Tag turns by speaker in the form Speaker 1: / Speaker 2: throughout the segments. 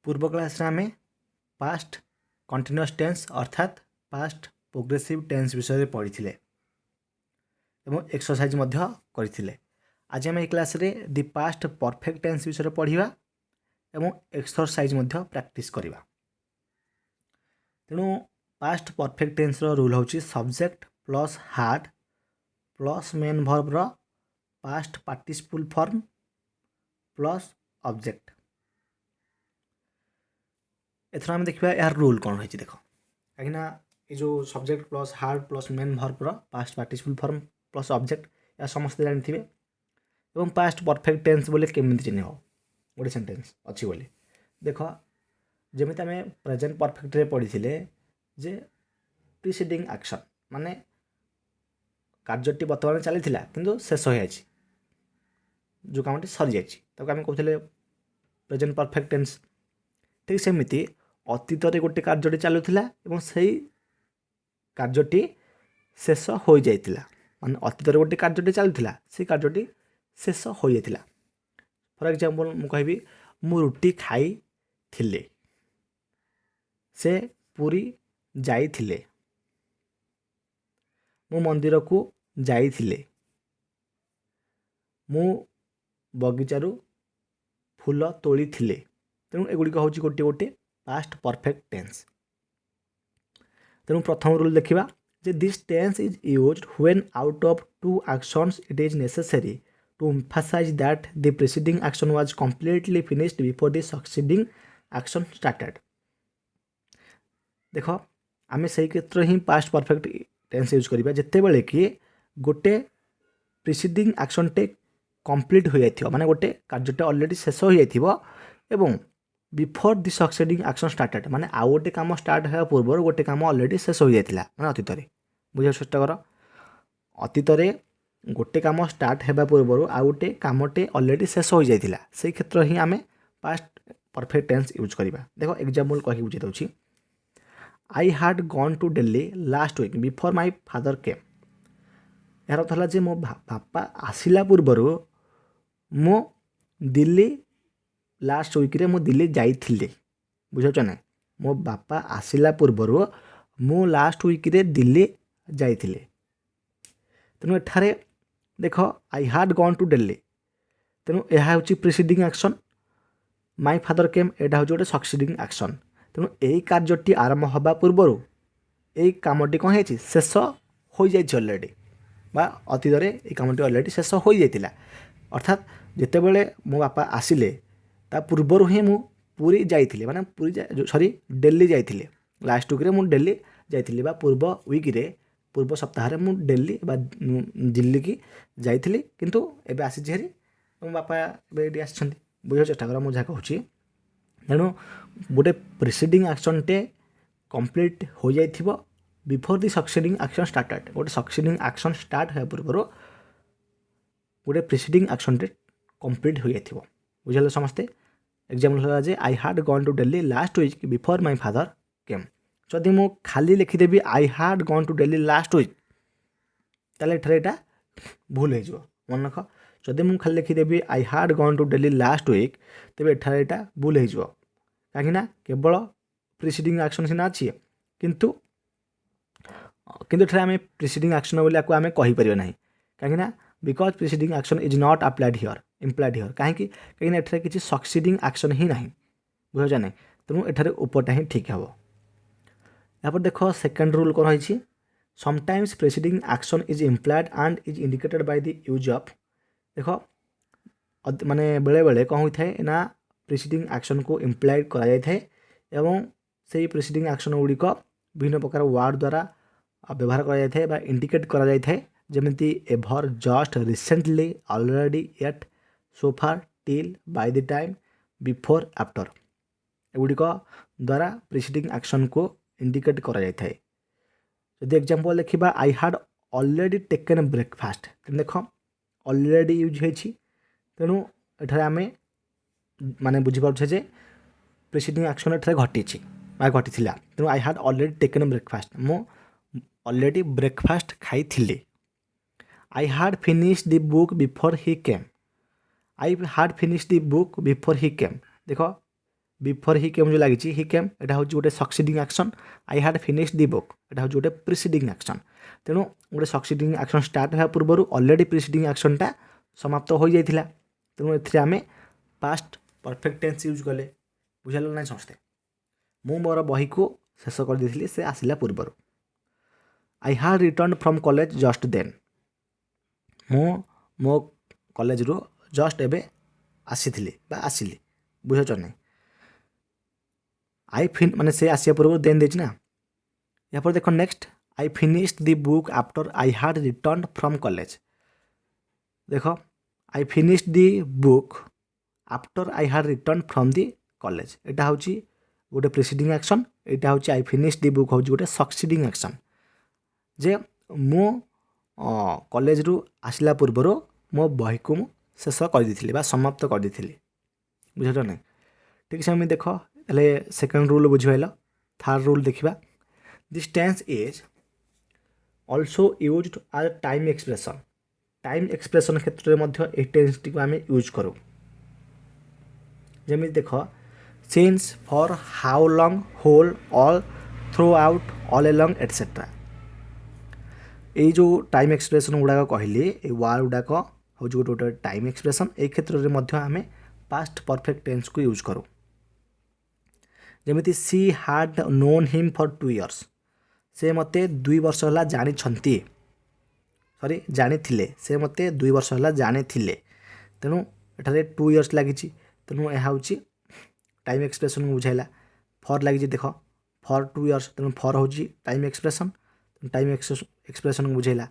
Speaker 1: पूर्व क्लास रे आमे पास्ट कंटिन्यूअस टेंस अर्थात पास्ट प्रोग्रेसिव टेंस विषय पढ़ी एवं एक्सरसाइज करथिले। आज आम क्लास रे दि पास्ट परफेक्ट टेंस विषय पढ़ा एवं एक्सरसाइज प्रैक्टिस करवा। तेणु पास्ट परफेक्ट टेंस रूल हूँ subject plus had plus main verb रो past participle form plus object. एथर आम देखा यार रूल कौन रही देख कहीं ये जो subject plus had plus main verb रो past participle form plus object या समस्ते जानते एवं पास्ट परफेक्ट टेंस बोले केमी चिन्ह गोटे सेंटेंस अच्छी बोली देख जमी आम प्रेजेंट परफेक्ट रे पढ़ी जे प्रिसीडिंग एक्शन माने कार्यटी बर्तमान चली किंतु शेष हो जो कामटी सरी जाए आम कहते प्रेजेंट परफेक्ट टेंस। ठीक सेमती अतीत गोटे कार्यटी चलुला से कार्यटी शेष हो जाता मान अतीत गोटे कार्यटी चलुला से कार्यटी शेष हो जाता। फॉर एग्जांपल मु कहबी मु रुटी खाई थिले से पूरी जाइथिले मु मंदिर को जाइथिले मु बगीचारू फूल तोड़ी थिले। तेणु एगुड़िक हूँ गोटे गोटे पास्ट परफेक्ट टेंस। तेणु प्रथम रूल देखा जे this tense is used when out of two actions it is necessary to emphasize that the preceding action was completely finished before the succeeding action started. देख आम से क्षेत्र ही पास्ट परफेक्ट टेंस यूज करवा जिते बड़े कि गोटे प्रीसीडिंग एक्शन टे कंप्लीट हो जाए माने गोटे कार्यटे ऑलरेडी शेष हो जाए बिफोर दि सक्सीडिंग एक्शन स्टार्टेड माने आउ गोटे काम स्टार्ट होगा पूर्व गोटे काम ऑलरेडी शेष हो जाता माने अतीत बुझा चेष्टा कर अतीत गोटे काम स्टार्ट होगा पूर्व आउ गोटे कामटे ऑलरेडी शेष हो जाता से क्षेत्र ही आम पास्ट परफेक्ट टेंस यूज करवा। देख एग्जांपल कही बुझे दूसरी I had gone to Delhi last week before my father came. यार अर्थ है मो बापा आसला पूर्वर मो दिल्ली लास्ट वीक्रे मु दिल्ली जाइथिले बुझाच ना मो बापा आसला पूर्वर मु लास्ट वीक्रे दिल्ली जाइथिले। तेणु एठारे देख आई हाड गॉन टू दिल्ली तेणु यह हूँ प्रिसीडिंग एक्शन माय फादर केम एटा हूँ गोटे सक्सीडिंग एक्शन। तेणु यही कार्यटी आरंभ हवा पूर्वर यही कामटी कौन है शेष हो जाए ऑलरेडी बा अतीत ये कामटी ऑलरेडी शेष हो जाता अर्थात जितेबले मो बापा आसिले ता पूर्वर ही मु पूरी जाइथिले माने पूरी सॉरी दिल्ली जाइथिले लास्ट वीक रे मु दिल्ली जाइथिले बा पूर्व वीक रे पूर्व सप्ताह रे मु दिल्ली बा दिल्ली की जाइथिले किंतु एबे आसी जेरी मो बापा एबे एडी आछंती बुझो चेष्टा कर मु जा कहूची। तेणु गोटे प्रिसीडिंग एक्शन टे कंप्लीट हो जाइथिबो बिफोर दि सक्सीडिंग एक्शन स्टार्टेड गोटे सक्सीडिंग एक्शन स्टार्ट होया पूर्वर गोटे प्रिसीडिंग एक्शन टे कंप्लीट हो जाइथिबो बुझल समस्ते। एग्जाम्पल है जे I had gone to Delhi last week before my father came. जदि मु खाली लिखिदेवी I had gone to Delhi last week ताले एठारे एटा भूल हो मन रख जदि मु खाली लिखिदेवी I had gone to Delhi last week तेरे एठारे एटा भूल हो कहीं केवल प्रिसीडिंग एक्शन सीना अच्छी किंतु किंतु आम प्रिसीडिंग एक्शन बोली आम कहीपर ना कहीं because preceding action is not applied here implied here कहीं कहीं एठारे किसी सक्सीडिंग एक्शन ही ना बुझा ना तेणु एठारे उपरटा ही ठीक हे। यहाँ देख सेकेंड रूल कौन रही sometimes preceding action is implied and is indicated by the use of. देख माने बेले बेले कौन होता है ना प्रिसीडिंग एक्शन को इम्प्लाइड करा जाय थाए एवं से प्रिसीडिंग एक्शन गुड़िक विभिन्न प्रकार वार्ड द्वारा व्यवहार करा जाय थाए बा इंडिकेट करा जाय थाए जेमिति ever just recently already yet so far till by the time before after एगुड़िक द्वारा प्रिसीडिंग एक्शन को इंडिकेट करा जाय थाए। यदि एग्जांपल देखा आई हाड ऑलरेडी टेकन ब्रेकफास्ट देख ऑलरेडी यूज होती तेणु एठारे आम माने बुझीपारे जे प्रिसीडिंग एक्शन एठारे घटी घटी तेणु I had already taken breakfast मु ऑलरेडी ब्रेकफास्ट खाई थिले। I had finish the book before he came I had finish the book before he came. देख बिफोर हि केम जो लगी हि केम एटा हूँ गोटे succeeding action I had finish the book एटा हूँ गोटे प्रिसीडिंग एक्शन तेणु गोटे सक्सीडिंग एक्शन स्टार्ट होगा पूर्व ऑलरेडी प्रिसीडिंग एक्शनटा समाप्त हो जाइथिला तेणु एथिरे आमे पास्ट परफेक्ट टेंस यूज कले बुझल ना समस्ते मु मोर बही को शेष कर देथिली से आसिला पूर्व I had return from college just then मु मो कॉलेज रो जस्ट एबे आसीथिली बा आसिली बुझछ नै आई फिन माने से आसिया पूर्व देन देछि ना यहाँ पर देखो next I finished the book after I had return from college देखो I finished the book after I had return from the college एटा होची गोटे प्रिसीडिंग एक्शन एटा होची आई फिनिश्ड द बुक होची गोटे सक्सीडिंग एक्शन जे मो कॉलेज रु आसिला पूर्व मो बही को शेष कर देथिली बा समाप्त कर देथिली बुझछ नै ठीक से देख हेले सेकंड रूल बुझिपाइल थर्ड रूल देखिबा this tense is also used as time expression क्षेत्र में मध्य ए टेंस टी आम यूज करूँ जमी देख since for how long whole all throughout all along etcetera ये जो टाइम एक्सप्रेशन गुड़ाक कहली ये वार्ड गुड़ाक हूँ गोटे गोटे टाइम एक्सप्रेशन ये क्षेत्र में आम पास्ट परफेक्ट टेंस को यूज करूँ जमी सी हाड नोन हिम फॉर 2 years से मते 2 वर्ष है जानी सॉरी जानी से मते 2 वर्ष है जानी तेणु एठारे 2 years लगी तेणु यह हूँ टाइम एक्सप्रेशन बुझाइला फॉर लगी देख फॉर 2 years तेणु फॉर हूँ टाइम एक्सप्रेशन टाइम एक्सप्रेशन बुझाइला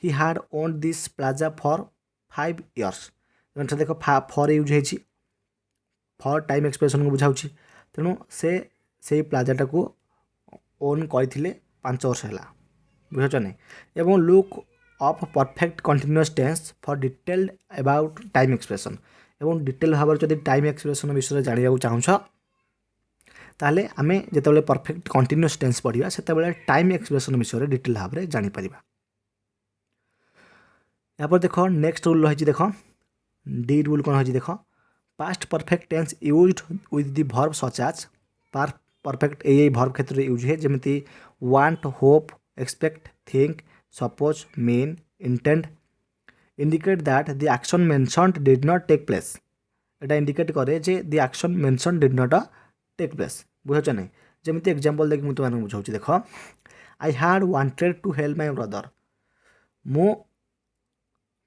Speaker 1: ही हाड own this plaza for 5 years देख फॉर यूज हो फॉर टाइम एक्सप्रेशन को बुझाऊँ तेणु से प्लाजाटा को ओन करते 5 वर्ष है बुझ नहीं एवं look of perfect continuous tense for detailed about time expression एवं डिटेल भाव जब टाइम एक्सप्रेशन विषय जाना चाहूँ ताले आमे जिते परफेक्ट कंटिन्यूअस टेंस पढ़ा से टाइम एक्सप्रेशन विषय डिटेल भाव में जापर यहाँ पर देख नेक्स्ट रूल रही देख डी रूल कौन रही देख past perfect tense used with the verb such as perfect यही वर्ब क्षेत्र में यूज है जमी want hope expect think suppose mean intend indicate that the action mentioned did not take place एटा इंडिकेट करे जे the action mentioned did not take place बुझ नहीं जमी एग्जांपल देखिए मुझे तुमको बुझाऊँ देख I had wanted to help my brother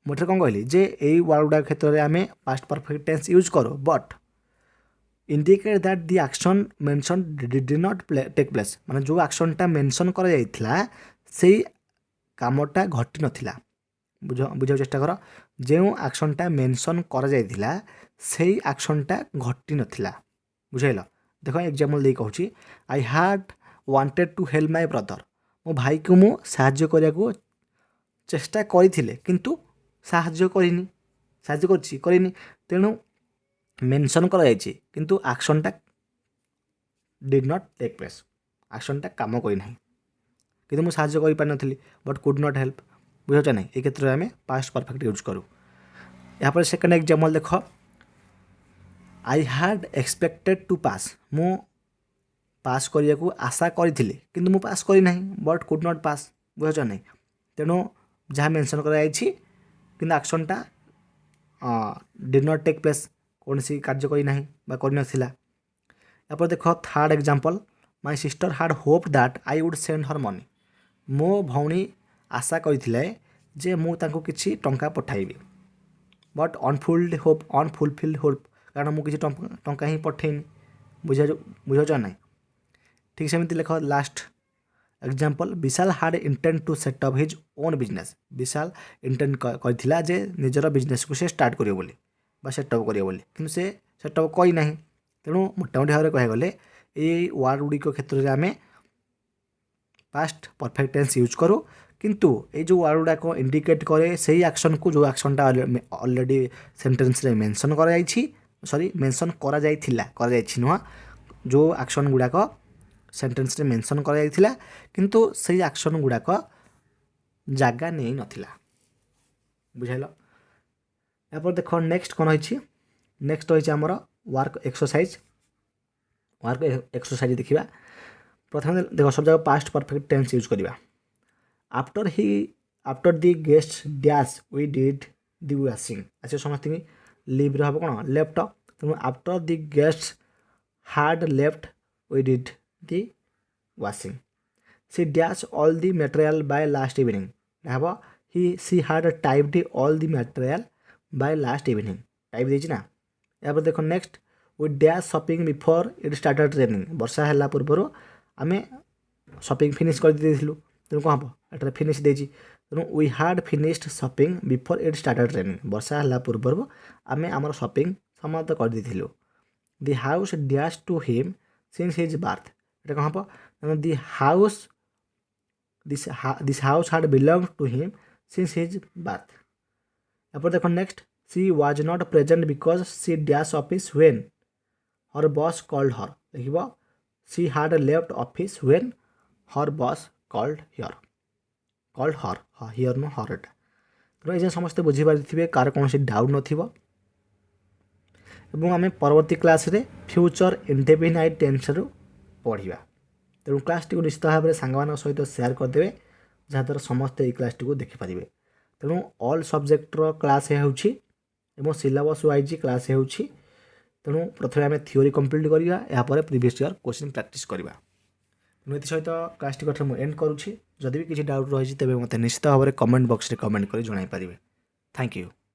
Speaker 1: मुझे कौन कहली जे यही वर्ड गुड़ा क्षेत्र में आम पास्ट परफेक्ट टेंस यूज करो but indicate that the action mention did not take place माने जो एक्शनटा मेंशन करा जाइथिला से कामटा घटी नथिला बुझा चेष्टा कर जो एक्शनटा मेंशन करा जाइथिला से एक्शनटा घटी नथिला बुझाइल देख एग्जांपल दे कहूँ I had wanted to help my brother मो भाई को मु साहाय्य करिया को चेष्टा करिथिले किंतु साहाय्य करिनी तेणु मेंशन करा जायछि किंतु एक्शनटा डिड नॉट टेक प्लेस एक्शनटा काम करी नाही किंतु मु साहाय्य करि पारि नथिली बट कुड नॉट हेल्प बुझछ नहीं ए क्षेत्र में आम पास्ट परफेक्ट यूज करूँ यहाँ पर सेकंड एग्जांपल देख आई हैड एक्सपेक्टेड टू पास मु पास करिया को आशा करी किंतु मु पास करी नाही बट कुड नॉट पास बुझछ नहीं तेणु जहाँ मेंशन करा जायछि किंतु एक्शनटा डिड नॉट टेक प्लेस कौन सी कार्य करना यहाँ पर देख third example my sister had hope that I would send her money मो भौणी आशा करथिले जे मु तांको किछि टंका पठाइबी बट अनफुलफिल्ड होप कारण मु किछि टंका ही पठेनी बुझ नहीं ठीक सेमती लिख last example Vishal had intent to set up his own business Vishal intent करथिला जे निजर बिजनेस को से स्टार्ट करियो बोली बा सेटअप करियो बोली किंतु से सेटअप कई नाही तेणु मोटामोटी भाव में कह गले ये वार्ड गुड़ी क्षेत्र में आम पास्ट परफेक्ट टेंस यूज करूँ किंतु ये जो वार्ड गुड़ाक इंडिकेट करे से एक्शन को जो एक्शनटा ऑलरेडी सेंटेंस रे मेंशन करा सॉरी मेंशन करा नुह जो एक्शन गुड़ाक सेंटेंस रे मेंशन करा जाइथिला किंतु से एक्शन गुड़ाक जगह नहीं नथिला बुझाइल यहाँ पर देख नेक्स्ट कौन रही नेक्स्ट रही आमर वर्क एक्सरसाइज वर्क एक्सरसाइज देखा प्रथम देख सब जगह पास्ट परफेक्ट टेंस यूज करवा after the guest dash we did the washing अच्छे समस्त लिव हम कौन लेफ्ट तेणु after the guest had left we did the washing she dash all the material by last evening हम she had typed all the material by last evening type देना यहाँ देख next we dash shopping before it started raining वर्षा है पूर्वर आम shopping finish कर देलु तेणु कौन हम एटा फिनिश देती तेणु we had finished shopping before it started raining वर्षा है पूर्वर आम आम शॉपिंग समाप्त कर देलु the house dash to him since his birth ये कौन हम the house this house had belong to him since his birth यहाँ देख next she was not present because she dash office when her boss called her देख she had left office when her boss called her here no हर एटा तेणु ये समस्ते बुझीपारे car कौन doubt नथिबो एवं आम परवर्ती क्लास रे फ्यूचर इंडेफिनाइट टेंस रु पढ़िबा तेणु क्लास टी निश्चित भाव में सांग सहित सेयार करदे जहाँद्वारा समस्ते ये क्लास टी देखिपारे तेणु ऑल सब्जेक्टर क्लास हो सिलेबस वाइज क्लास हो तेणु प्रथम आम थ्योरी कंप्लीट करवा यापर प्रीवियस ईयर क्वेश्चन प्रैक्टिस करवा तेणु ये सहित क्लास टी मुझे एंड करुँची जदि भी किसी डाउट रही तेज मत निश्चित भाव में कमेंट बॉक्स रे कमेंट कर जन पारे थैंक यू।